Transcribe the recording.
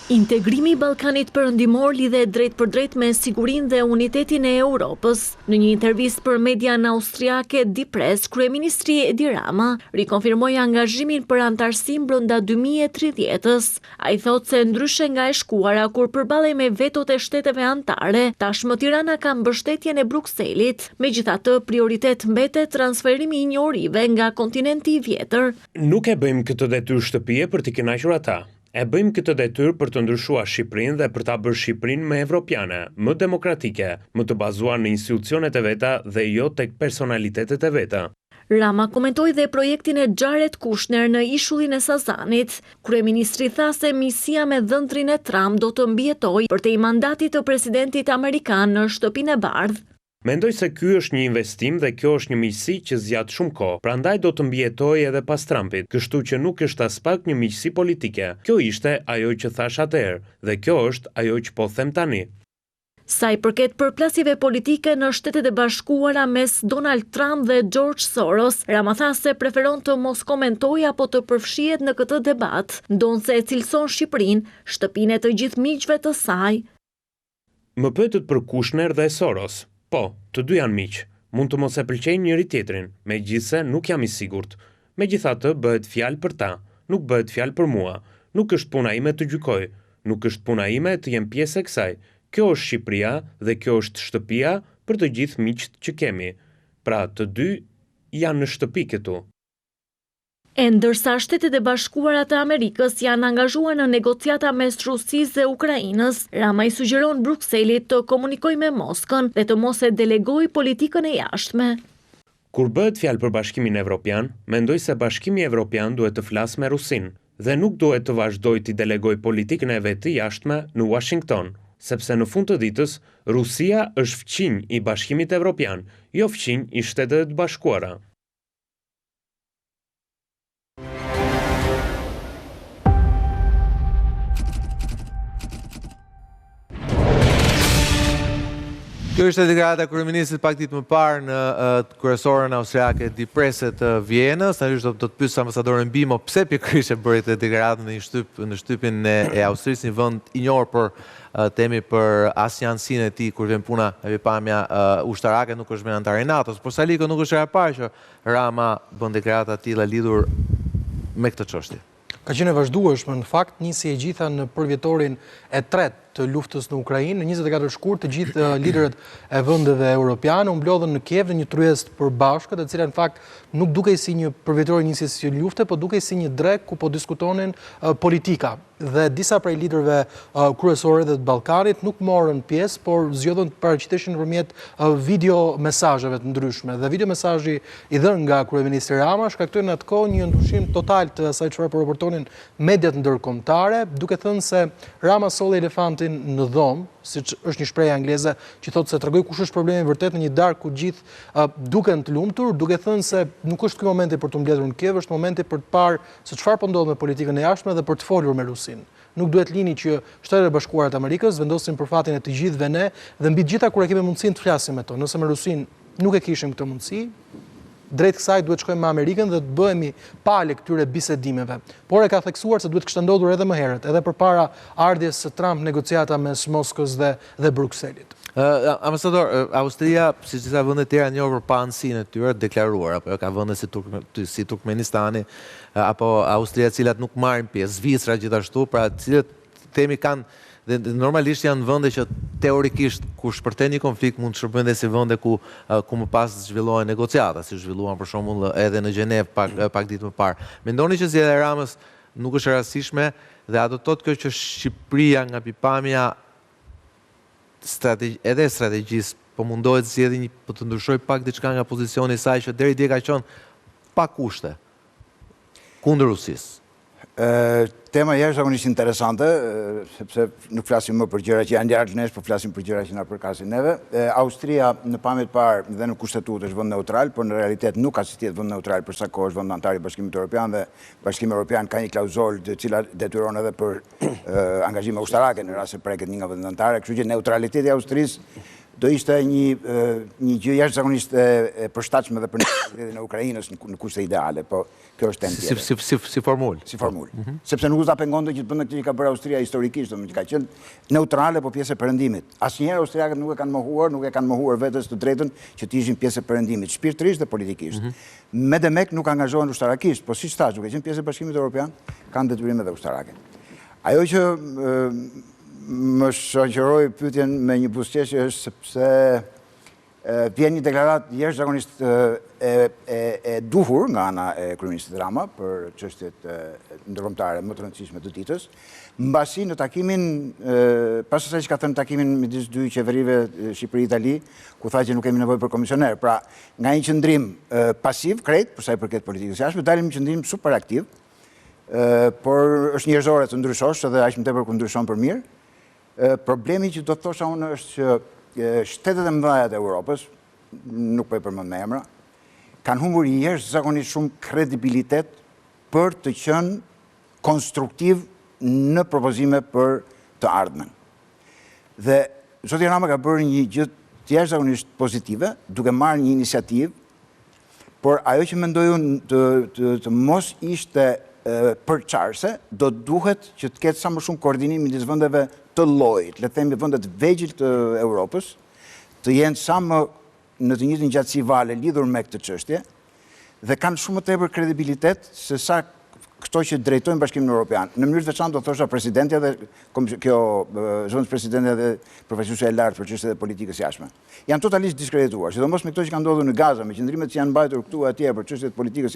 Integrimi i Ballkanit Perëndimor lidhet drejt për drejt me sigurinë dhe unitetin e Europës. Në një intervistë për median austriake Die Presse, kryeministri Edi Rama rikonfirmoi angazhimin për antarësim brenda 2030-s. Ai thotë se ndryshe nga e shkuara kur përballej me vetot e shteteve anëtare, tashmë Tirana ka mbështetjen e Brukselit. Megjithatë, prioritet mbetet transferimi i njohurive nga kontinenti i vjetër. Nuk e bëjmë këtë detyrë shtëpie për t'i kënaqur ata. E bëjmë këtë detyrë për të ndryshuar Shqipërinë dhe për ta bërë Shqipërinë më evropiane, më demokratike, më të bazuar në institucionet e veta dhe jo tek personalitetet e veta. Rama komentoi dhe projektin e Jared Kushner në ishullin e Sazanit. Kryeministri tha se misia me dhëntrin e Trump do të mbijetojë përtej mandatit të presidentit amerikan në Shtëpinë e Bardhë. Mendoj se ky është një investim dhe kjo është një miqësi që zgjat shumë kohë, prandaj do të mbijetojë edhe pas Trumpit, kështu që nuk është as pak një miqësi politike. Kjo ishte ajo që thash atëherë dhe kjo është ajo që po them tani. Sa i përket përplasjeve politike në Shtetet e Bashkuara mes Donald Trump dhe George Soros, Rama tha se preferon të mos komentojë apo të përfshihet në këtë debat, ndonse e cilëson Shqipërinë, shtëpinë e të gjithë miqve të saj. Më pyetët për Kushner dhe Soros. Po, të dy janë miq, mund të mos e pëlqejnë njëri tjetrin, megjithse nuk jam i sigurt. Megjithatë, bëhet fjalë për ta, nuk bëhet fjalë për mua. Nuk është puna ime të gjykoj, nuk është puna ime të jem pjesë e kësaj. Kjo është Shqipëria dhe kjo është shtëpia për të gjithë miqt që kemi. Pra, të dy janë në shtëpi këtu. E ndërsa Shtetet e Bashkuara të Amerikës janë angazhuar në negociata mes Rusisë dhe Ukrainës, Rama i sugjeron Brukselit të komunikojë me Moskën dhe të mos e delegojë politikën e jashtme. Kur bëhet fjalë për Bashkimin Evropian, mendoj se Bashkimi Evropian duhet të flasë me Rusinë dhe nuk duhet të vazhdojë të delegojë politikën e vet të jashtme në Washington, sepse në fund të ditës Rusia është fqinj i Bashkimit Evropian, jo fqinj i Shtetet e Bashkuara. Kjo është deklarata e kryeministit pak ditë më parë në kryesorën austriake Die Presse të Vienës. Natyrisht do të pyes ambasadorin Bimo pse pikërisht e bëri këtë deklaratën në shtypin e Austrisë, një vend i njohur për temi për asnjanësinë e tij kur vjen puna me pamja ushtarake, nuk është me antar i NATO-s, por Saliko nuk është e parë që Rama bën deklarata të tilla lidhur me këtë çështje. Ka qenë e vazhdueshme, në fakt nisi e gjitha në përvjetorin e tretë të luftës në Ukrainë. Në 24 shkurt, të gjithë liderët e vendeve europiane u mblodhën në Kiev në një tryezë përbashkët, e cila në fakt nuk dukej si një përvjetor i nisjes së lufte, por dukej si një drek ku po diskutonin politika. Dhe disa prej liderëve kryesorë të Ballkanit nuk morën pjesë, por zgjodhën të paraqiteshin nëpërmjet video mesazheve të ndryshme. Dhe video mesazhi i dhënë nga kryeministri Rama shkaktoi në atë kohë një ndryshim total të asaj çfarë po raportonin mediat ndërkombëtare, duke thënë se Rama solli elefantin në dhomë, siç është një shprehje angleze që thotë se tregoj kush është problemi vërtet në një darkë ku gjithë duken të lumtur, duke thënë se nuk është ky momenti për të mbledhur në Kiev, është momenti për të parë se çfarë po ndodh me politikën e jashtme dhe për të folur me Rusinë. Nuk duhet lini që Shtetet e Bashkuara të Amerikës vendosin për fatin e të gjithëve ne dhe mbi të gjitha kur e kemi mundësinë të flasim me to. Nëse me Rusinë nuk e kishim këtë mundësi, drejt kësaj duhet shkojmë me Amerikën dhe të bëhemi pale këtyre bisedimeve. Por e ka theksuar se duhet kishte ndodhur edhe më herët, edhe përpara ardhjes së Trump negociata mes Moskës dhe Brukselit. Ambasador, Austria, si disa vende të tjera njohur për paanësinë e tyre deklaruar, apo ka vende si Turkmenistani, apo Austria, cilat nuk marrin pjesë, Zvicra gjithashtu, pra cilët temi kanë dhe normalisht janë vende që teorikisht kur shpërten një konflikt mund të shërbejnë dhe si vende ku më pas zhvillohen negociata, si zhvilluan për shembull edhe në Gjenev pak ditë më parë. Mendoni që zgjedhja e Ramës nuk është e rastishme dhe a do të thotë kjo që Shqipëria nga pikpamja edhe strategjisë po mundohet zgjedhë po të ndryshojë pak diçka nga pozicioni i saj që deri dje ka qenë pa kushte kundër Rusisë? Tema jashtëzakonisht interesante, sepse nuk flasim më për gjëra që janë larg nesh, por flasim për gjëra që na përkasin neve. Austria në pamjet parë dhe në kushtetutë është vend neutral, por në realitet nuk ka si të jetë vend neutral për sa kohë është vend antar i Bashkimit Evropian dhe Bashkimi Evropian ka një klauzolë të cila detyron edhe për angazhime ushtarake në rast se preket një nga vendet anëtare, kështu që neutraliteti i Austrisë do ishte një gjë jashtëzakonisht e përshtatshme dhe për nevojitat e Ukrainës në kushte ideale, po kjo është temë tjetër. Si formulë. Si formulë. Sepse nuk ta pengonte që të bënte këtë që ka bërë Austria historikisht, domethënë që ka qenë neutrale po pjesë e perëndimit. Asnjëherë austriakët nuk e kanë mohuar vetes të drejtën që të ishin pjesë e perëndimit, shpirtërisht dhe politikisht. Me demek nuk angazhohen ushtarakisht, po siç thash, duke qenë pjesë e Bashkimit Evropian, kanë detyrime dhe ushtarake. Ajo që më shoqëroi pyetjen me një buzëqeshje është sepse vjen një deklaratë jashtëzakonisht e duhur nga ana e kryeministit Rama për çështjet ndërkombëtare më të rëndësishme të ditës, mbasi në takimin pas asaj që ka thënë takimin midis dy qeverive Shqipëri-Itali, ku tha që nuk kemi nevojë për komisioner. Pra, nga një qëndrim pasiv, krejt, për sa i përket politikës jashtme, dalim një qëndrim super aktiv, por është njerëzore të ndryshosh edhe aq më tepër kur ndryshon për mirë. Problemi që do të thosha unë është që shtetet e mëdha të Europës, nuk po e përmend me emra, kanë humbur jashtëzakonisht shumë kredibilitet për të qenë konstruktiv në propozime për të ardhmen. Dhe zoti Rama ka bërë një gjë të jashtëzakonisht pozitive, duke marrë një iniciativë, por ajo që mendoj unë të mos ishte përçarse, do duhet që të ketë sa më shumë koordinim midis vendeve të llojit, le të themi vendet vegjël të Europës, të jenë sa më në të njëjtën gjatësi vale lidhur me këtë çështje dhe kanë shumë më tepër kredibilitet se sa këto që drejtojnë Bashkimin Evropian. Në mënyrë të veçantë do thosha presidentja dhe zonës presidentja dhe profesionistë e lartë për çështjet e politikës jashtme. Janë totalisht diskredituar, sidomos me këto që kanë ndodhur në Gaza, me qëndrimet që janë mbajtur këtu e atje për çështjet e politikës